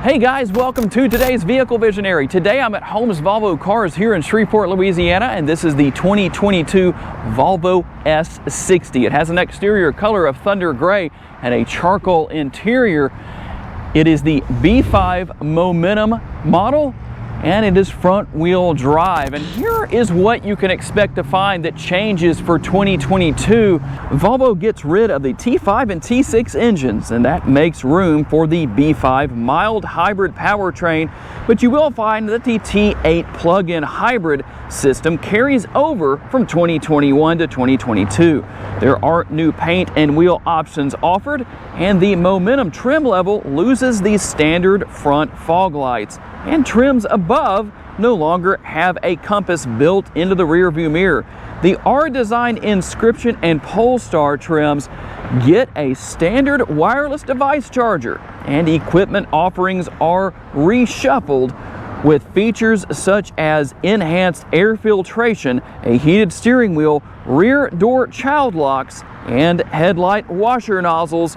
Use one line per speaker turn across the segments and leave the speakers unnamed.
Hey guys, welcome to today's Vehicle Visionary. Today I'm at Holmes Volvo Cars here in Shreveport, Louisiana, and this is the 2022 Volvo S60. It has an exterior color of thunder gray and a charcoal interior. It is the B5 Momentum model, and it is front wheel drive. And here is what you can expect to find that changes for 2022. Volvo gets rid of the T5 and T6 engines, and that makes room for the B5 mild hybrid powertrain. But you will find that the T8 plug-in hybrid system carries over from 2021 to 2022. There are new paint and wheel options offered, and the Momentum trim level loses the standard front fog lights, and trims above no longer have a compass built into the rear view mirror. The R-Design inscription and Polestar trims get a standard wireless device charger, and equipment offerings are reshuffled with features such as enhanced air filtration, a heated steering wheel, rear door child locks, and headlight washer nozzles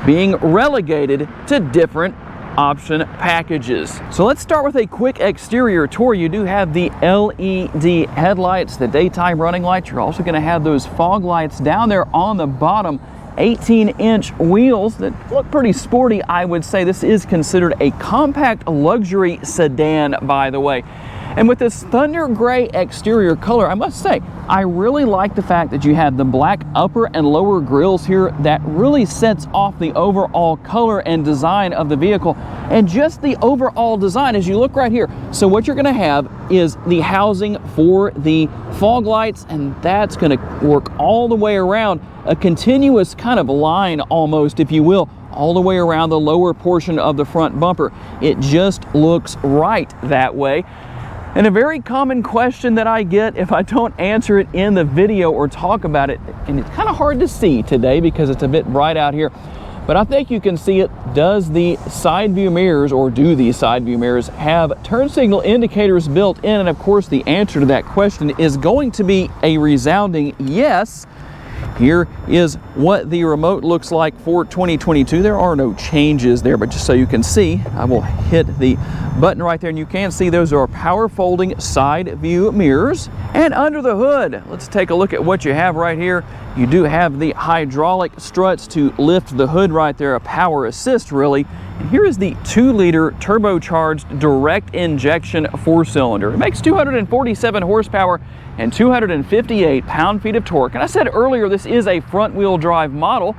being relegated to different option packages. So let's start with a quick exterior tour. You do have the LED headlights, the daytime running lights. You're also going to have those fog lights down there on the bottom. 18-inch wheels that look pretty sporty, I would say. This is considered a compact luxury sedan, by the way. And with this thunder gray exterior color, I must say, I really like the fact that you have the black upper and lower grills here. That really sets off the overall color and design of the vehicle, and just the overall design as you look right here. So what you're gonna have is the housing for the fog lights, and that's gonna work all the way around, a continuous kind of line almost, if you will, all the way around the lower portion of the front bumper. It just looks right that way. And a very common question that I get if I don't answer it in the video or talk about it, and it's kind of hard to see today because it's a bit bright out here, but I think you can see it. Does the side view mirrors, or do these side view mirrors, have turn signal indicators built in? And of course the answer to that question is going to be a resounding yes. Here is what the remote looks like for 2022. There are no changes there, but just so you can see, I will hit the button right there, and you can see those are power folding side view mirrors. And under the hood, let's take a look at what you have right here. You do have the hydraulic struts to lift the hood right there, a power assist really. And here is the 2-liter turbocharged direct injection 4-cylinder. It makes 247 horsepower and 258 pound-feet of torque. And I said earlier, this is a front-wheel drive model.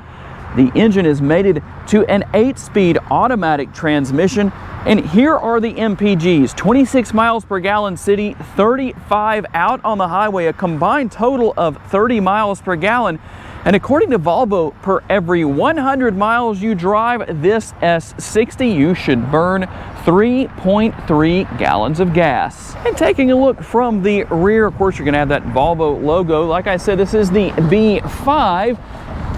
The engine is mated to an 8-speed automatic transmission. And here are the MPGs: 26 miles per gallon city, 35 out on the highway, a combined total of 30 miles per gallon. And according to Volvo, per every 100 miles you drive this S60, you should burn 3.3 gallons of gas. And taking a look from the rear, of course, you're going to have that Volvo logo. Like I said, this is the B5,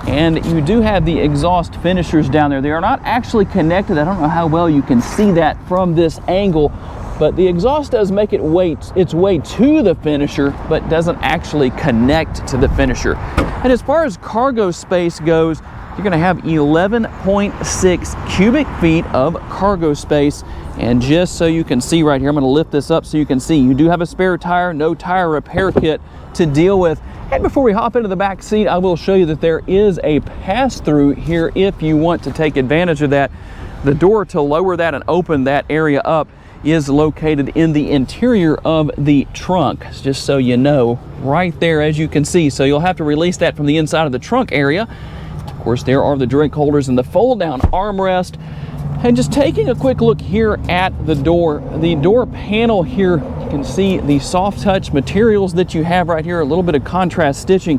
and you do have the exhaust finishers down there. They are not actually connected. I don't know how well you can see that from this angle, but the exhaust does make its way to the finisher, but doesn't actually connect to the finisher. And as far as cargo space goes, you're going to have 11.6 cubic feet of cargo space. And just so you can see right here, I'm going to lift this up so you can see, you do have a spare tire, no tire repair kit to deal with. And before we hop into the back seat, I will show you that there is a pass-through here if you want to take advantage of that. The door to lower that and open that area up is located in the interior of the trunk, just so you know, right there as you can see. So you'll have to release that from the inside of the trunk area. Of course, there are the drink holders and the fold-down armrest. And just taking a quick look here at the door panel here, you can see the soft touch materials that you have right here, a little bit of contrast stitching.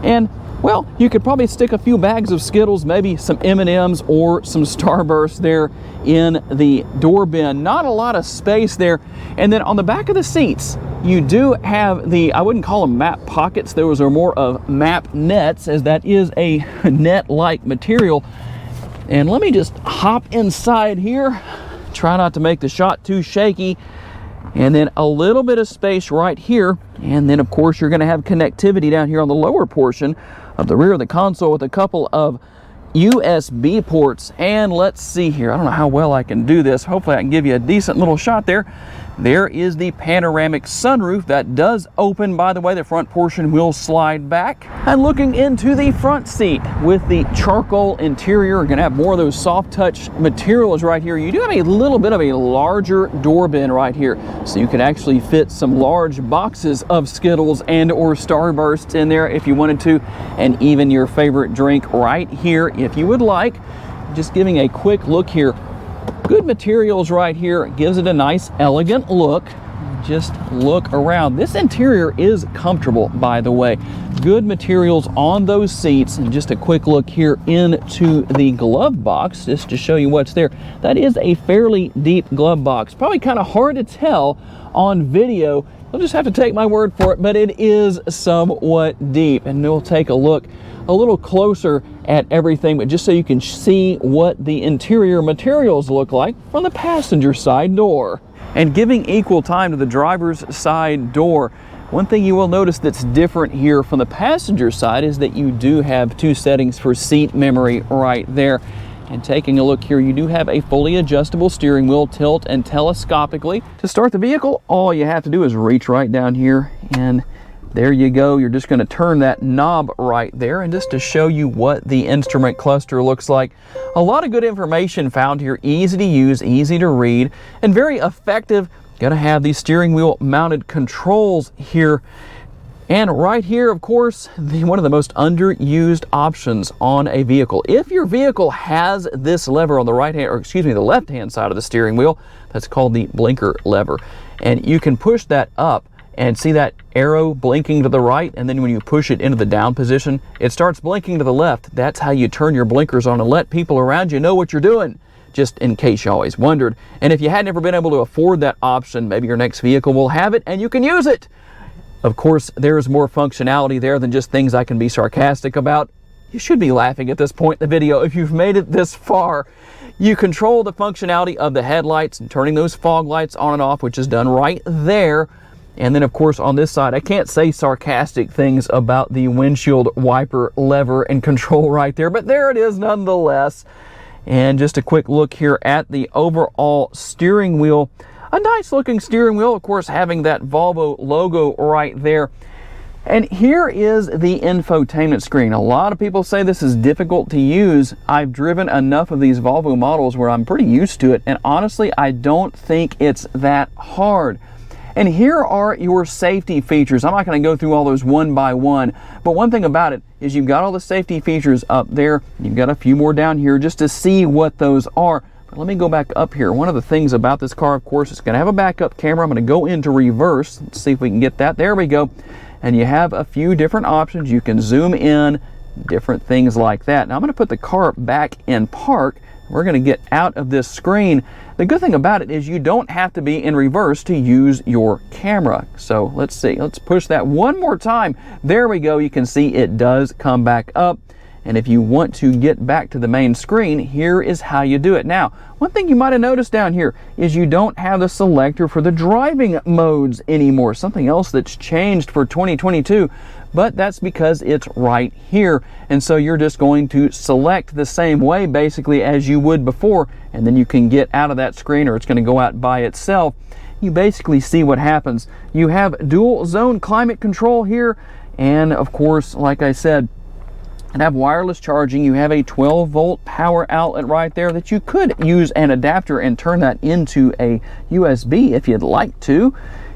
And well, you could probably stick a few bags of Skittles, maybe some M&Ms or some Starburst there in the door bin. Not a lot of space there. And then on the back of the seats, you do have the, I wouldn't call them map pockets, those are more of map nets, as that is a net-like material. And let me just hop inside here, try not to make the shot too shaky. And then a little bit of space right here. And then of course you're going to have connectivity down here on the lower portion of the rear of the console with a couple of USB ports, and let's see here. I don't know how well I can do this. Hopefully I can give you a decent little shot there. There is the panoramic sunroof that does open. By the way, the front portion will slide back. And looking into the front seat with the charcoal interior, you're gonna have more of those soft touch materials right here. You do have a little bit of a larger door bin right here, so you could actually fit some large boxes of Skittles and or Starbursts in there if you wanted to, and even your favorite drink right here if you would like. Just giving a quick look here. Good materials right here, gives it a nice elegant look. Just look around. This interior is comfortable, by the way. Good materials on those seats, and just a quick look here into the glove box just to show you what's there. That is a fairly deep glove box. Probably kind of hard to tell on video. You'll just have to take my word for it, but it is somewhat deep, and we'll take a look a little closer at everything, but just so you can see what the interior materials look like from the passenger side door. And giving equal time to the driver's side door, one thing you will notice that's different here from the passenger side is that you do have two settings for seat memory right there. And taking a look here, you do have a fully adjustable steering wheel, tilt and telescopically. To start the vehicle, all you have to do is reach right down here, and there you go. You're just going to turn that knob right there. And just to show you what the instrument cluster looks like, a lot of good information found here, easy to use, easy to read, and very effective. Going to have these steering wheel mounted controls here. And right here, of course, one of the most underused options on a vehicle. If your vehicle has this lever on the right hand, or excuse me, the left hand side of the steering wheel, that's called the blinker lever. And you can push that up and see that arrow blinking to the right, and then when you push it into the down position, it starts blinking to the left. That's how you turn your blinkers on and let people around you know what you're doing, just in case you always wondered. And if you had never been able to afford that option, maybe your next vehicle will have it and you can use it. Of course, there's more functionality there than just things I can be sarcastic about. You should be laughing at this point in the video if you've made it this far. You control the functionality of the headlights and turning those fog lights on and off, which is done right there. And then, of course, on this side, I can't say sarcastic things about the windshield wiper lever and control right there, but there it is nonetheless. And just a quick look here at the overall steering wheel. A nice looking steering wheel, of course, having that Volvo logo right there. And here is the infotainment screen. A lot of people say this is difficult to use. I've driven enough of these Volvo models where I'm pretty used to it, and honestly, I don't think it's that hard. And here are your safety features. I'm not going to go through all those one by one, but one thing about it is you've got all the safety features up there. You've got a few more down here just to see what those are. But let me go back up here. One of the things about this car, of course, it's going to have a backup camera. I'm going to go into reverse. Let's see if we can get that. There we go. And you have a few different options. You can zoom in, different things like that. Now I'm going to put the car back in park. We're going to get out of this screen. The good thing about it is you don't have to be in reverse to use your camera. So let's see, let's push that one more time. There we go. You can see it does come back up. And if you want to get back to the main screen, here is how you do it. Now, one thing you might have noticed down here is you don't have the selector for the driving modes anymore. Something else that's changed for 2022, but that's because it's right here. And so you're just going to select the same way basically as you would before, and then you can get out of that screen, or it's going to go out by itself. You basically see what happens. You have dual zone climate control here, and of course, like I said, and have wireless charging. You have a 12-volt power outlet right there that you could use an adapter and turn that into a USB if you'd like to.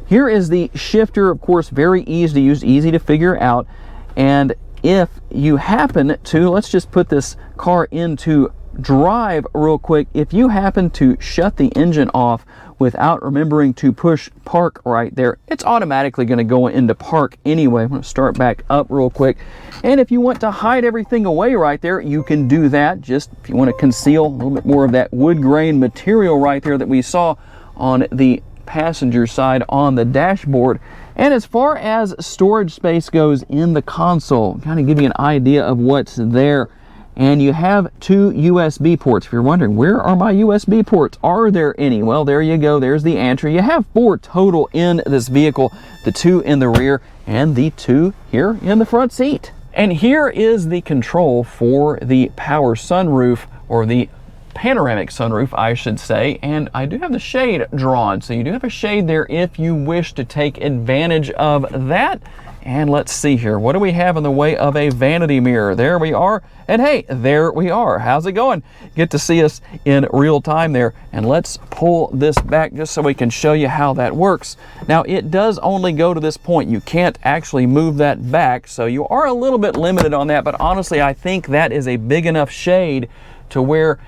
Here is the shifter, of course, very easy to use, easy to figure out. And if you happen to, let's just put this car into drive real quick. If you happen to shut the engine off without remembering to push park right there, it's automatically going to go into park anyway. I'm going to start back up real quick. And if you want to hide everything away right there, you can do that. Just if you want to conceal a little bit more of that wood grain material right there that we saw on the passenger side on the dashboard. And as far as storage space goes in the console, kind of give you an idea of what's there. And you have two USB ports. If you're wondering, where are my USB ports? Are there any? Well, there you go. There's the answer. You have 4 total in this vehicle, the 2 in the rear and the 2 here in the front seat. And here is the control for the power sunroof, or the panoramic sunroof, I should say. And I do have the shade drawn, so you do have a shade there if you wish to take advantage of that. And let's see here, what do we have in the way of a vanity mirror? There we are, and hey, there we are. How's it going? Get to see us in real time there. And let's pull this back just so we can show you how that works. Now, it does only go to this point. You can't actually move that back, so you are a little bit limited on that, but honestly, I think that is a big enough shade to where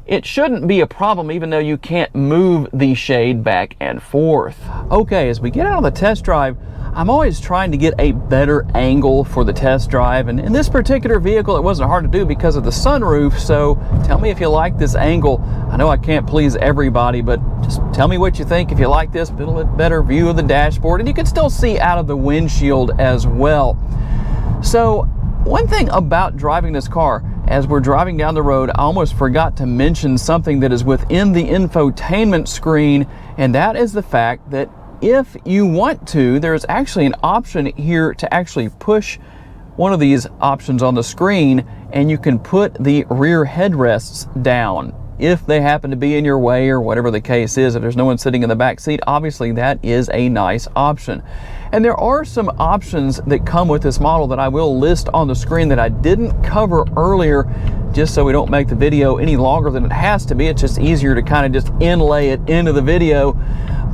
it shouldn't be a problem, even though you can't move the shade back and forth. Okay, as we get out on the test drive, I'm always trying to get a better angle for the test drive, and in this particular vehicle it wasn't hard to do because of the sunroof. So tell me if you like this angle. I know I can't please everybody, but just tell me what you think. If you like this, a little bit better view of the dashboard, and you can still see out of the windshield as well. So one thing about driving this car, as we're driving down the road, I almost forgot to mention something that is within the infotainment screen, and that is the fact that if you want to, there's actually an option here to actually push one of these options on the screen, and you can put the rear headrests down if they happen to be in your way, or whatever the case is. If there's no one sitting in the back seat, obviously that is a nice option. And there are some options that come with this model that I will list on the screen that I didn't cover earlier, just so we don't make the video any longer than it has to be. It's just easier to kind of just inlay it into the video.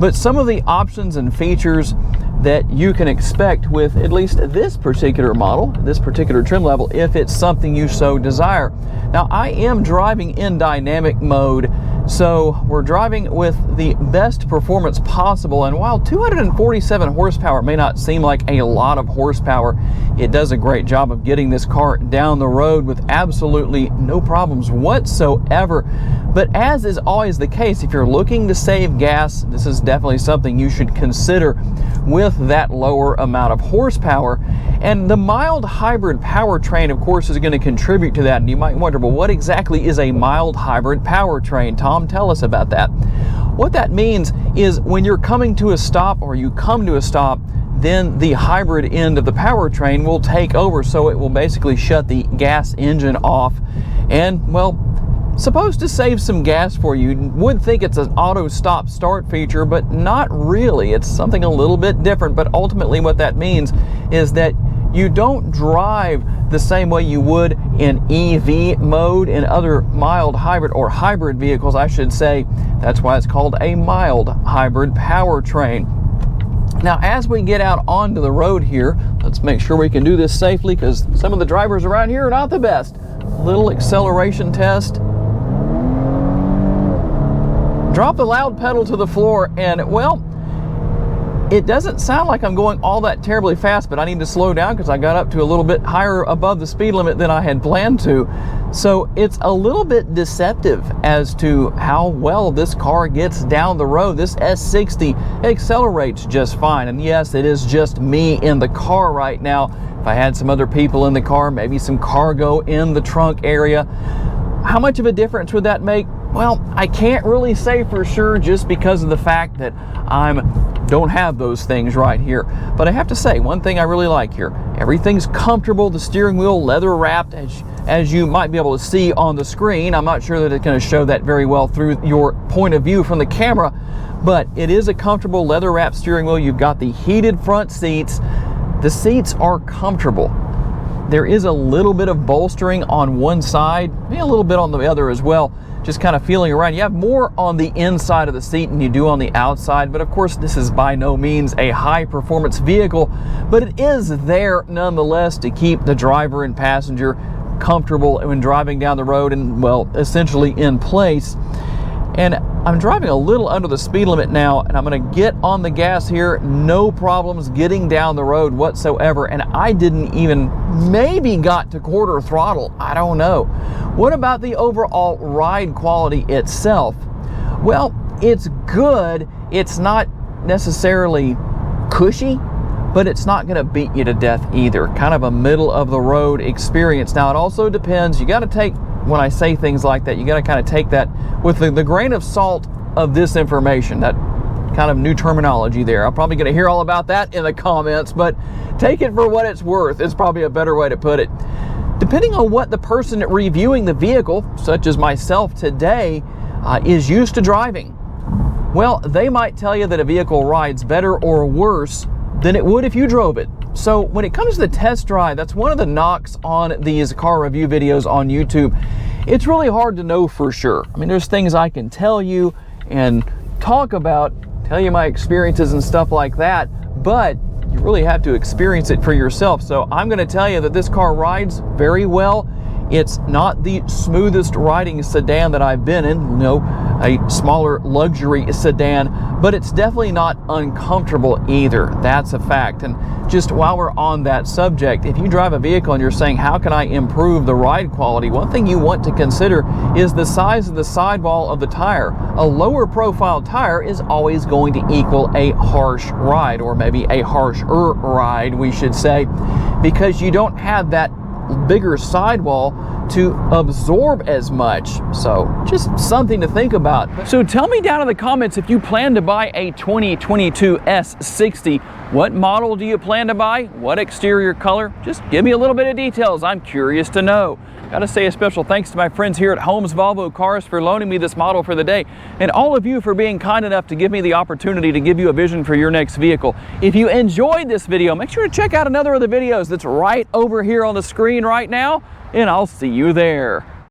But some of the options and features that you can expect with at least this particular model, this particular trim level, if it's something you so desire. Now, I am driving in dynamic mode, so we're driving with the best performance possible. And while 247 horsepower may not seem like a lot of horsepower, it does a great job of getting this car down the road with absolutely no problems whatsoever. But as is always the case, if you're looking to save gas, this is definitely something you should consider with that lower amount of horsepower. And the mild hybrid powertrain, of course, is going to contribute to that. And you might wonder, well, what exactly is a mild hybrid powertrain? Tom, tell us about that. What that means is when you're coming to a stop, or you come to a stop, then the hybrid end of the powertrain will take over. So it will basically shut the gas engine off, and, well, supposed to save some gas for you. You would think it's an auto stop start feature, but not really. It's something a little bit different. But ultimately what that means is that you don't drive the same way you would in EV mode in other mild hybrid, or hybrid vehicles, I should say. That's why it's called a mild hybrid powertrain. Now, as we get out onto the road here, let's make sure we can do this safely, because some of the drivers around here are not the best. Little acceleration test. Drop the loud pedal to the floor, and, well, it doesn't sound like I'm going all that terribly fast, but I need to slow down because I got up to a little bit higher above the speed limit than I had planned to. So it's a little bit deceptive as to how well this car gets down the road. This S60 accelerates just fine. And yes, it is just me in the car right now. If I had some other people in the car, maybe some cargo in the trunk area, how much of a difference would that make? Well, I can't really say for sure, just because of the fact that don't have those things right here. But I have to say, one thing I really like here, everything's comfortable. The steering wheel leather wrapped, as you might be able to see on the screen. I'm not sure that it's going to show that very well through your point of view from the camera, but it is a comfortable leather wrapped steering wheel. You've got the heated front seats. The seats are comfortable. There is a little bit of bolstering on one side, maybe a little bit on the other as well. Just kind of feeling around. You have more on the inside of the seat than you do on the outside, but of course this is by no means a high performance vehicle, but it is there nonetheless to keep the driver and passenger comfortable when driving down the road and, well, essentially in place. And I'm driving a little under the speed limit now, and I'm going to get on the gas here. No problems getting down the road whatsoever, and I didn't even maybe got to quarter throttle. I don't know. What about the overall ride quality itself? Well, it's good. It's not necessarily cushy, but it's not going to beat you to death either. Kind of a middle of the road experience. Now, it also depends. You got to take, when I say things like that, you got to kind of take that with the grain of salt of this information. That kind of new terminology there. I'm probably going to hear all about that in the comments, but take it for what it's worth. It's probably a better way to put it. Depending on what the person reviewing the vehicle, such as myself today, is used to driving, well, they might tell you that a vehicle rides better or worse than it would if you drove it. So when it comes to the test drive, that's one of the knocks on these car review videos on YouTube. It's really hard to know for sure. I mean, there's things I can tell you and talk about, tell you my experiences and stuff like that, but you really have to experience it for yourself. So I'm going to tell you that this car rides very well. It's not the smoothest riding sedan that I've been in, you know, a smaller luxury sedan, but it's definitely not uncomfortable either. That's a fact. And just while we're on that subject, if you drive a vehicle and you're saying, how can I improve the ride quality? One thing you want to consider is the size of the sidewall of the tire. A lower profile tire is always going to equal a harsh ride, or maybe a harsher ride, we should say, because you don't have that bigger sidewall to absorb as much. So just something to think about. So tell me down in the comments if you plan to buy a 2022 S60. What model do you plan to buy? What exterior color? Just give me a little bit of details. I'm curious to know. Gotta say a special thanks to my friends here at Holmes Volvo Cars for loaning me this model for the day, and all of you for being kind enough to give me the opportunity to give you a vision for your next vehicle. If you enjoyed this video, make sure to check out another of the videos that's right over here on the screen right now, and I'll see you there.